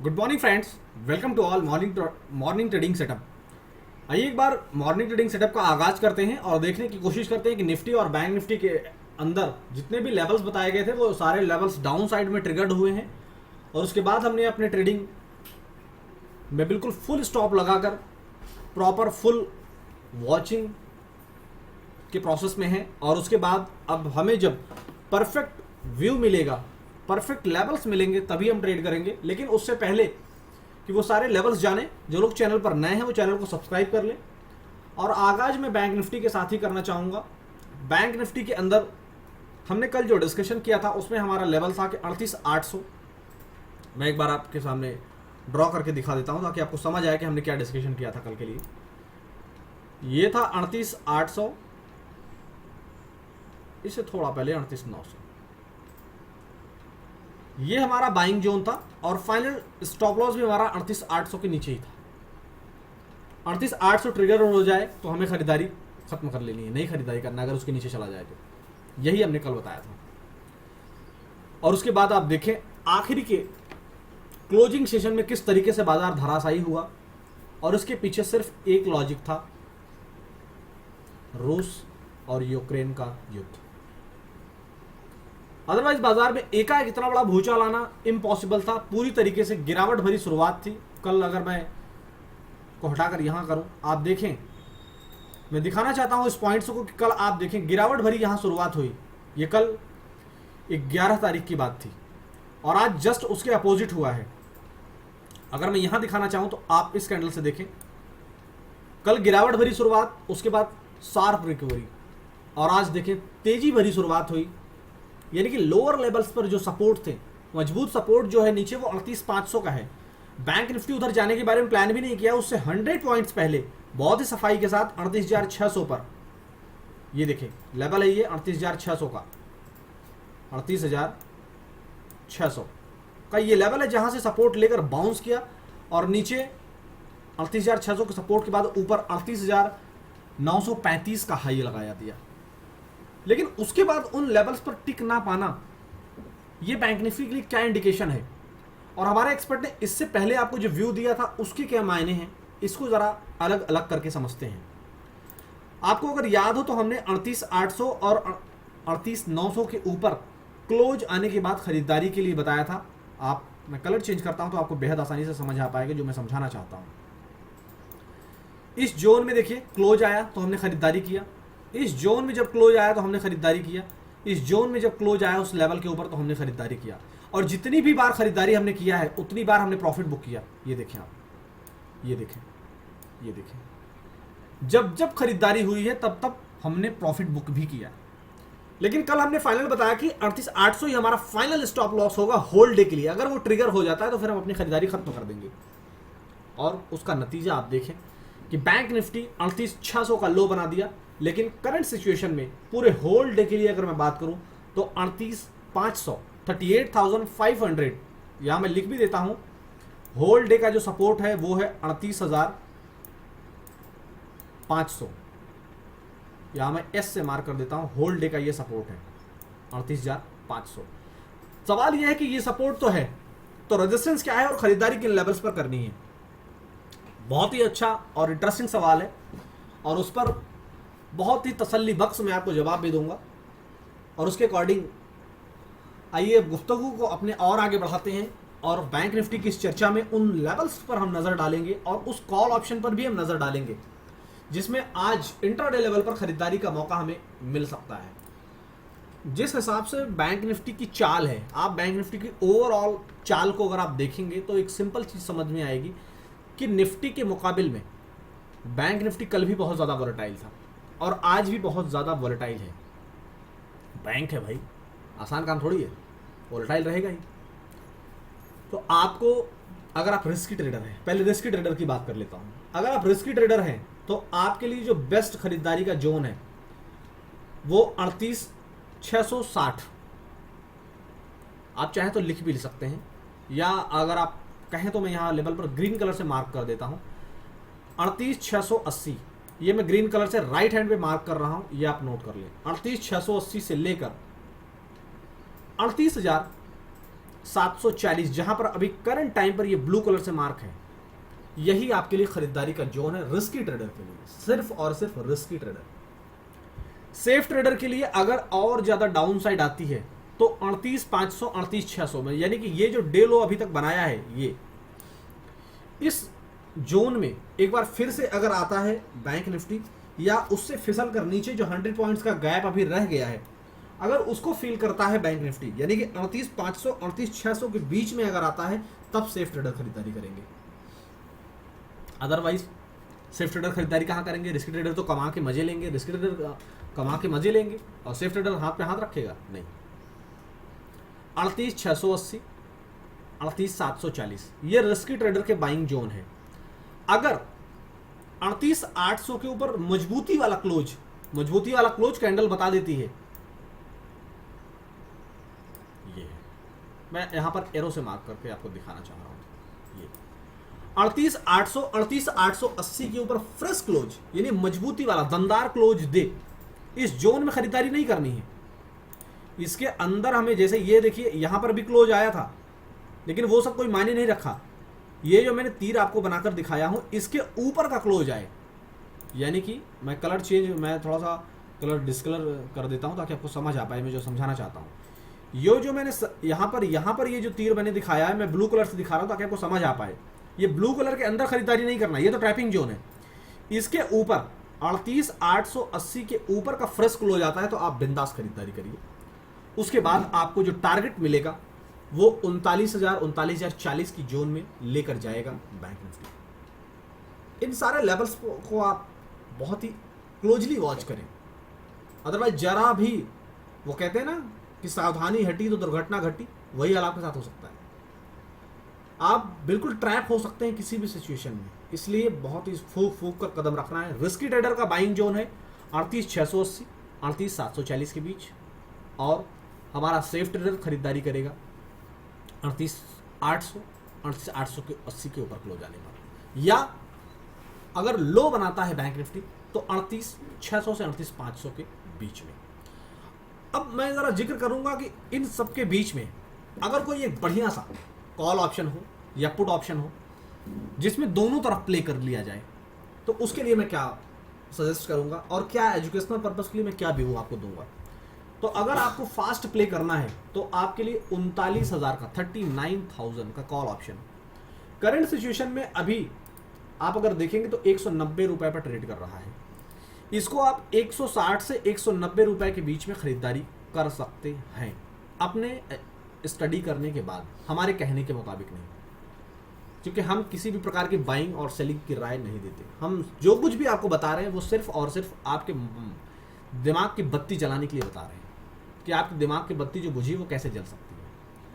Good morning friends, welcome to all morning trading setup. आइए एक बार morning trading setup का आगाज करते हैं और देखने की कोशिश करते हैं कि निफ्टी और बैंक निफ्टी के अंदर जितने भी लेवल्स बताए गए थे वो सारे लेवल्स डाउन साइड में ट्रिगर्ड हुए हैं। और उसके बाद हमने अपने ट्रेडिंग में बिल्कुल फुल स्टॉप लगाकर प्रॉपर फुल वॉचिंग के प्रोसेस में है। और उसके बाद अब हमें जब परफेक्ट व्यू मिलेगा, परफेक्ट लेवल्स मिलेंगे, तभी हम ट्रेड करेंगे। लेकिन उससे पहले कि वो सारे लेवल्स जाने, जो लोग चैनल पर नए हैं वो चैनल को सब्सक्राइब कर लें। और आगाज मैं बैंक निफ्टी के साथ ही करना चाहूँगा। बैंक निफ्टी के अंदर हमने कल जो डिस्कशन किया था उसमें हमारा लेवल था कि 38,800। मैं एक बार आपके सामने ड्रॉ करके दिखा देता हूँ ताकि आपको समझ आए कि हमने क्या डिस्कशन किया था कल के लिए। ये था 38,800, इससे थोड़ा पहले 38,900। ये हमारा बाइंग जोन था और फाइनल स्टॉप लॉस भी हमारा 38,800 के नीचे ही था। 38,800 ट्रिगर हो जाए तो हमें खरीदारी खत्म कर लेनी है, नहीं खरीदारी करना अगर उसके नीचे चला जाए तो। यही हमने कल बताया था। और उसके बाद आप देखें आखिरी के क्लोजिंग सेशन में किस तरीके से बाजार धराशायी हुआ। और उसके पीछे सिर्फ एक लॉजिक था, रूस और यूक्रेन का युद्ध। अदरवाइज बाजार में एकाएक इतना बड़ा भूचाल आना इम्पॉसिबल था। पूरी तरीके से गिरावट भरी शुरुआत थी। कल अगर मैं को हटाकर यहां करूं, आप देखें, मैं दिखाना चाहता हूं इस पॉइंट्स को कि कल आप देखें गिरावट भरी यहां शुरुआत हुई। ये कल 11 तारीख की बात थी और आज जस्ट उसके अपोजिट हुआ है। अगर मैं यहां दिखाना चाहूं तो आप इस कैंडल से देखें, कल गिरावट भरी शुरुआत, उसके बाद शार्प रिकवरी, और आज देखें तेजी भरी शुरुआत हुई। यानी कि लोअर लेवल्स पर जो सपोर्ट थे, मजबूत सपोर्ट जो है नीचे, वो 38,500 का है। बैंक निफ्टी उधर जाने के बारे में प्लान भी नहीं किया, उससे 100 पॉइंट्स पहले बहुत ही सफाई के साथ 38,600 पर, ये देखें लेवल है ये 38,600 का, 38,600 का ये लेवल है जहां से सपोर्ट लेकर बाउंस किया और नीचे 38,600 के सपोर्ट के बाद ऊपर 38,935 का हाई लगाया दिया। लेकिन उसके बाद उन लेवल्स पर टिक ना पाना, ये बैंक निफ्टी के लिए क्या इंडिकेशन है, और हमारे एक्सपर्ट ने इससे पहले आपको जो व्यू दिया था उसके क्या मायने हैं, इसको जरा अलग अलग करके समझते हैं। आपको अगर याद हो तो हमने 38,800 और 38,900 के ऊपर क्लोज आने के बाद खरीदारी के लिए बताया था। मैं कलर चेंज करता हूं तो आपको बेहद आसानी से समझ आ पाएगा जो मैं समझाना चाहता हूं। इस जोन में देखिए क्लोज आया तो हमने खरीदारी किया, इस जोन में जब क्लोज आया तो हमने खरीदारी किया, इस जोन में जब क्लोज आया उस लेवल के ऊपर तो हमने खरीदारी किया। और जितनी भी बार खरीदारी हमने किया है उतनी बार हमने प्रॉफिट बुक किया। ये देखें आप, ये देखें, ये देखें, जब जब खरीदारी हुई है तब तब हमने प्रॉफिट बुक भी किया। लेकिन कल हमने फाइनल बताया कि 38,800 ही हमारा फाइनल स्टॉप लॉस होगा होल्ड डे के लिए। अगर वो ट्रिगर हो जाता है तो फिर हम अपनी खरीदारी खत्म कर देंगे। और उसका नतीजा आप देखें कि बैंक निफ्टी 38,600 का लो बना दिया। लेकिन करंट सिचुएशन में पूरे होल्ड डे के लिए अगर मैं बात करूं तो 38,500, 38,500, यहां मैं लिख भी देता हूं, होल्ड डे का जो सपोर्ट है वो है 38,500। यहां मैं एस से मार्क कर देता हूं, होल्ड डे का ये सपोर्ट है 38,500। सवाल यह है कि ये सपोर्ट तो है, तो रेजिस्टेंस क्या है और खरीदारी किन लेवल्स पर करनी है। बहुत ही अच्छा और इंटरेस्टिंग सवाल है और उस पर बहुत ही तसल्ली बख्श मैं आपको जवाब भी दूंगा। और उसके अकॉर्डिंग आइए गुफ्तगू को अपने और आगे बढ़ाते हैं और बैंक निफ्टी की इस चर्चा में उन लेवल्स पर हम नज़र डालेंगे और उस कॉल ऑप्शन पर भी हम नज़र डालेंगे जिसमें आज इंट्राडे लेवल पर खरीदारी का मौका हमें मिल सकता है। जिस हिसाब से बैंक निफ्टी की चाल है, आप बैंक निफ्टी की ओवरऑल चाल को अगर आप देखेंगे तो एक सिंपल चीज़ समझ में आएगी कि निफ्टी के मुकाबिल में बैंक निफ्टी कल भी बहुत ज़्यादा वोलेटाइल था और आज भी बहुत ज़्यादा वोलेटाइल है। बैंक है भाई, आसान काम थोड़ी है, वोलेटाइल रहेगा ही। तो आपको, अगर आप रिस्की ट्रेडर हैं, पहले रिस्की ट्रेडर की बात कर लेता हूँ। अगर आप रिस्की ट्रेडर हैं तो आपके लिए जो बेस्ट खरीदारी का जोन है वो 38,660, आप चाहें तो लिख भी सकते हैं, या अगर आप कहें तो मैं यहाँ लेवल पर ग्रीन कलर से मार्क कर देता हूँ 38,680। ये मैं ग्रीन कलर से राइट हैंड पे मार्क कर रहा हूं, ये आप नोट कर लें। 38,680 से लेकर 740 जहां पर अभी करंट टाइम पर ये ब्लू कलर से मार्क है, यही आपके लिए खरीदारी का जोन है रिस्की ट्रेडर के लिए, सिर्फ और सिर्फ रिस्की ट्रेडर। सेफ ट्रेडर के लिए अगर और ज्यादा डाउन साइड आती है तो 38,500 38,600 में, यानी कि ये जो डे लो अभी तक बनाया है, ये इस जोन में एक बार फिर से अगर आता है बैंक निफ्टी, या उससे फिसल कर नीचे जो 100 पॉइंट्स का गैप अभी रह गया है, अगर उसको फील करता है बैंक निफ्टी, यानी कि 38,500 38,600 के बीच में अगर आता है, तब सेफ ट्रेडर खरीदारी करेंगे। अदरवाइज सेफ ट्रेडर खरीदारी कहाँ करेंगे? रिस्की ट्रेडर तो कमा के मजे लेंगे, रिस्की ट्रेडर कमा के मजे लेंगे, और सेफ ट्रेडर हाथ पे हाथ रखेगा? नहीं। 38,680 38,740 ये रिस्की ट्रेडर के बाइंग जोन है। अगर 38,800 के ऊपर मजबूती वाला क्लोज कैंडल बता देती है, ये मैं यहां पर एरो से मार्क करके आपको दिखाना चाह रहा हूं, ये 38,800 38,880 के ऊपर फ्रेश क्लोज, यानी मजबूती वाला दमदार क्लोज दे, इस जोन में खरीदारी नहीं करनी है। इसके अंदर हमें, जैसे ये देखिए यहां पर भी क्लोज आया था, लेकिन वो सब कोई मायने नहीं रखा। ये जो मैंने तीर आपको बनाकर दिखाया हूं, इसके ऊपर का क्लोज आए, यानी कि मैं कलर चेंज, मैं थोड़ा सा कलर डिस्कलर कर देता हूं ताकि आपको समझ आ पाए मैं जो समझाना चाहता हूं। ये जो मैंने यहां पर ये जो तीर मैंने दिखाया है, मैं ब्लू कलर से दिखा रहा हूं ताकि आपको समझ आ पाए। ये ब्लू कलर के अंदर खरीदारी नहीं करना, ये तो ट्रैपिंग जोन है। इसके ऊपर 38,880 के ऊपर का फ्रेश क्लोज आता है तो आप बिंदास खरीदारी करिए। उसके बाद आपको जो टारगेट मिलेगा वो 39,000 39,040 की जोन में लेकर जाएगा बैंक निफ्टी। इन सारे लेवल्स को आप बहुत ही क्लोजली वॉच करें, अदरवाइज जरा भी, वो कहते हैं ना कि सावधानी हटी तो दुर्घटना घटी, वही हाल आपके साथ हो सकता है। आप बिल्कुल ट्रैप हो सकते हैं किसी भी सिचुएशन में, इसलिए बहुत ही फूक कर कदम रखना है। रिस्की ट्रेडर का बाइंग जोन है 38,680 38,740 के बीच, और हमारा सेफ ट्रेडर खरीदारी करेगा 38,800 38,880 के ऊपर क्लोज आने पर, या अगर लो बनाता है बैंक निफ्टी तो 38,600 से 38,500 के बीच में। अब मैं जरा जिक्र करूंगा कि इन सब के बीच में अगर कोई एक बढ़िया सा कॉल ऑप्शन हो या पुट ऑप्शन हो जिसमें दोनों तरफ प्ले कर लिया जाए, तो उसके लिए मैं क्या सजेस्ट करूंगा और क्या एजुकेशनल पर्पस के लिए मैं क्या व्यू आपको दूंगा। तो अगर आपको फास्ट प्ले करना है तो आपके लिए 39,000 का 39,000 का कॉल ऑप्शन करंट सिचुएशन में अभी आप अगर देखेंगे तो 190 रुपए पर ट्रेड कर रहा है। इसको आप 160 से 190 रुपए के बीच में खरीदारी कर सकते हैं, अपने स्टडी करने के बाद, हमारे कहने के मुताबिक नहीं, क्योंकि हम किसी भी प्रकार की बाइंग और सेलिंग की राय नहीं देते। हम जो कुछ भी आपको बता रहे हैं वो सिर्फ और सिर्फ आपके दिमाग की बत्ती जलाने के लिए बता रहे हैं कि आपके दिमाग की बत्ती जो बुझी वो कैसे जल सकती है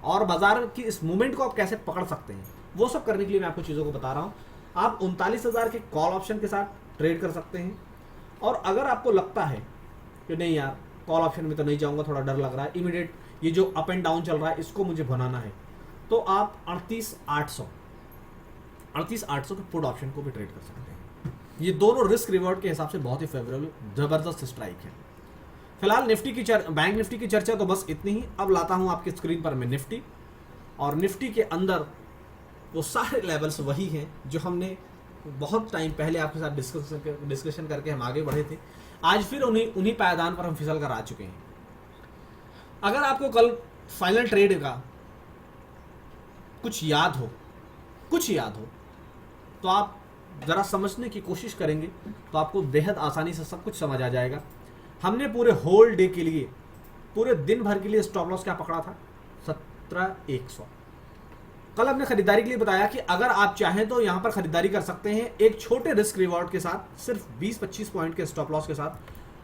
और बाजार की इस मूवमेंट को आप कैसे पकड़ सकते हैं, वो सब करने के लिए मैं आपको चीज़ों को बता रहा हूँ। आप 39,000 के कॉल ऑप्शन के साथ ट्रेड कर सकते हैं, और अगर आपको लगता है कि नहीं यार कॉल ऑप्शन में तो नहीं जाऊँगा, थोड़ा डर लग रहा है, इमीडिएट ये जो अप एंड डाउन चल रहा है इसको मुझे बनाना है, तो आप 38,800 के पुट ऑप्शन को भी ट्रेड कर सकते हैं। ये दोनों रिस्क रिवॉर्ड के हिसाब से बहुत ही फेवरेबल जबरदस्त स्ट्राइक है। फिलहाल निफ्टी की बैंक निफ्टी की चर्चा तो बस इतनी ही। अब लाता हूं आपकी स्क्रीन पर मैं निफ्टी, और निफ्टी के अंदर वो सारे लेवल्स वही हैं जो हमने बहुत टाइम पहले आपके साथ डिस्कशन करके हम आगे बढ़े थे। आज फिर उन्हीं पायदान पर हम फिसल कर आ चुके हैं। अगर आपको कल फाइनल ट्रेड का कुछ याद हो तो आप ज़रा समझने की कोशिश करेंगे तो आपको बेहद आसानी से सब कुछ समझ आ जाएगा। हमने पूरे होल डे के लिए, पूरे दिन भर के लिए स्टॉप लॉस क्या पकड़ा था? 17,100। कल हमने खरीदारी के लिए बताया कि अगर आप चाहें तो यहां पर खरीदारी कर सकते हैं एक छोटे रिस्क रिवॉर्ड के साथ, सिर्फ 20-25 पॉइंट के स्टॉप लॉस के साथ।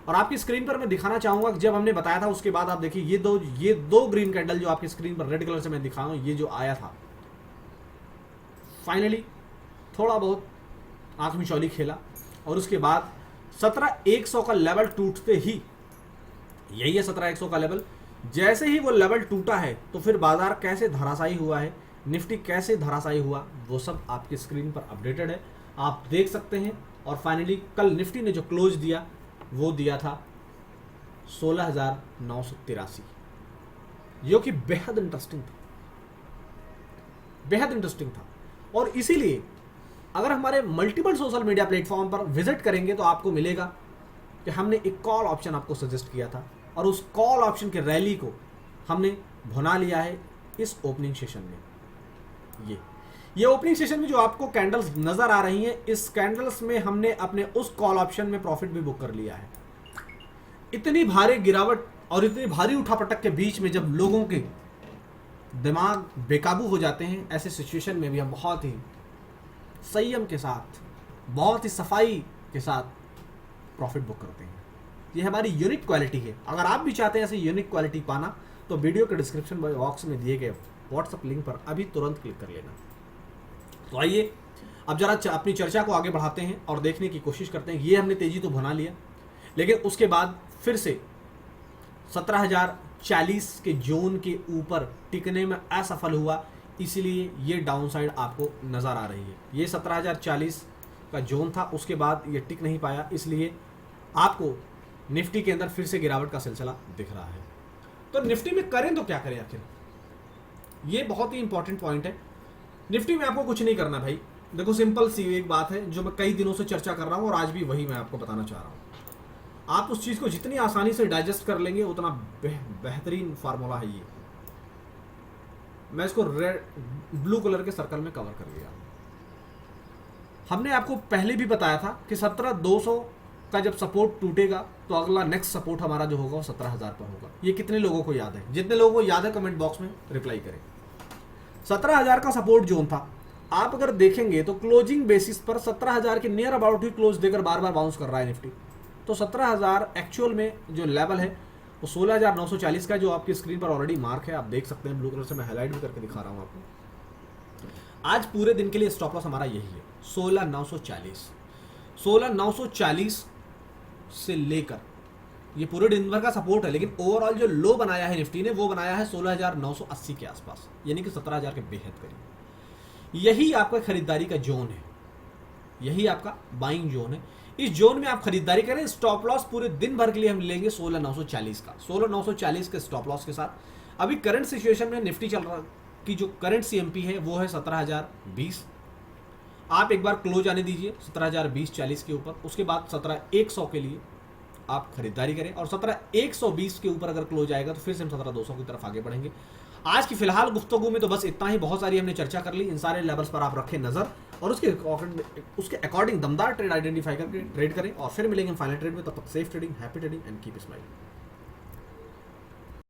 और आपकी स्क्रीन पर मैं दिखाना चाहूंगा कि जब हमने बताया था उसके बाद आप देखिए ये दो ग्रीन कैंडल जो आपकी स्क्रीन पर रेड कलर से मैं दिखा रहा हूं, ये जो आया था फाइनली थोड़ा बहुत आंख में चौली खेला, और उसके बाद 17,100 का लेवल टूटते ही, यही है 17,100 का लेवल, जैसे ही वो लेवल टूटा है तो फिर बाजार कैसे धराशायी हुआ है, निफ्टी कैसे धराशायी हुआ, वो सब आपकी स्क्रीन पर अपडेटेड है, आप देख सकते हैं। और फाइनली कल निफ्टी ने जो क्लोज दिया वो दिया था 16,983, जो कि बेहद इंटरेस्टिंग था। बेहद इंटरेस्टिंग था। और इसीलिए अगर हमारे मल्टीपल सोशल मीडिया प्लेटफॉर्म पर विजिट करेंगे तो आपको मिलेगा कि हमने एक कॉल ऑप्शन आपको सजेस्ट किया था, और उस कॉल ऑप्शन के रैली को हमने भुना लिया है इस ओपनिंग सेशन में। ये ओपनिंग सेशन में जो आपको कैंडल्स नजर आ रही हैं, इस कैंडल्स में हमने अपने उस कॉल ऑप्शन में प्रॉफिट भी बुक कर लिया है। इतनी भारी गिरावट और इतनी भारी उठापटक के बीच में जब लोगों के दिमाग बेकाबू हो जाते हैं, ऐसे सिचुएशन में भी हम बहुत ही संयम के साथ, बहुत ही सफाई के साथ प्रॉफिट बुक करते हैं। ये हमारी यूनिक क्वालिटी है। अगर आप भी चाहते हैं ऐसी यूनिक क्वालिटी पाना तो वीडियो के डिस्क्रिप्शन बॉक्स में दिए गए व्हाट्सएप लिंक पर अभी तुरंत क्लिक कर लेना। तो आइए अब जरा अपनी चर्चा को आगे बढ़ाते हैं और देखने की कोशिश करते हैं। ये हमने तेजी तो बना लिया, लेकिन उसके बाद फिर से 17,040 के जोन के ऊपर टिकने में असफल हुआ, इसलिए ये डाउनसाइड आपको नज़र आ रही है। ये 17,040 का जोन था, उसके बाद ये टिक नहीं पाया, इसलिए आपको निफ्टी के अंदर फिर से गिरावट का सिलसिला दिख रहा है। तो निफ्टी में करें तो क्या करें आखिर, ये बहुत ही इंपॉर्टेंट पॉइंट है। निफ्टी में आपको कुछ नहीं करना भाई। देखो सिंपल सी एक बात है जो मैं कई दिनों से चर्चा कर रहा हूं और आज भी वही मैं आपको बताना चाह रहा हूं। आप उस चीज को जितनी आसानी से डाइजेस्ट कर लेंगे उतना बेहतरीन फार्मूला है ये। मैं इसको रेड ब्लू कलर के सर्कल में कवर कर लिया। हमने आपको पहले भी बताया था कि 17,200 का जब सपोर्ट टूटेगा तो अगला नेक्स्ट सपोर्ट हमारा जो होगा वो 17,000 पर होगा। ये कितने लोगों को याद है? जितने लोगों को याद है कमेंट बॉक्स में रिप्लाई करें। 17,000 का सपोर्ट जोन था। आप अगर देखेंगे तो क्लोजिंग बेसिस पर 17,000 के नियर अबाउट ही क्लोज देकर बार बार बाउंस कर रहा है निफ्टी। तो 17,000 एक्चुअल में जो लेवल है वो 16,940 का, जो आपकी स्क्रीन पर ऑलरेडी मार्क है, आप देख सकते हैं। ब्लू कलर से मैं हाईलाइट भी करके दिखा रहा हूं आपको। आज पूरे दिन के लिए स्टॉप लॉस हमारा यही है, 16,940। 16,940 से लेकर ये पूरे दिन भर का सपोर्ट है, लेकिन ओवरऑल जो लो बनाया है निफ्टी ने वो बनाया है 16,980 के आसपास, यानी कि 17,000 के बेहद करीब। यही आपका खरीदारी का जोन है, यही आपका बाइंग जोन है। इस जोन में आप खरीदारी करें। स्टॉप लॉस पूरे दिन भर के लिए हम लेंगे 16,940 का, 16,940 के स्टॉप लॉस के साथ। अभी करंट सिचुएशन में निफ्टी चल रहा की जो करंट सीएमपी है वो है 17,020। आप एक बार क्लोज आने दीजिए 17,020-40 के ऊपर, उसके बाद 17,100 के लिए आप खरीदारी करें, और 17,120 के ऊपर अगर क्लोज आएगा तो फिर से हम 17,200 की तरफ आगे बढ़ेंगे। आज की फिलहाल गुफ्तगू में तो बस इतना ही। बहुत सारी हमने चर्चा कर ली। इन सारे लेवल्स पर आप रखें नजर और उसके अकॉर्डिंग दमदार ट्रेड आइडेंटिफाई करके ट्रेड करें, और फिर मिलेंगे फाइनल ट्रेड में। तब तक safe trading, happy trading and keep smiling.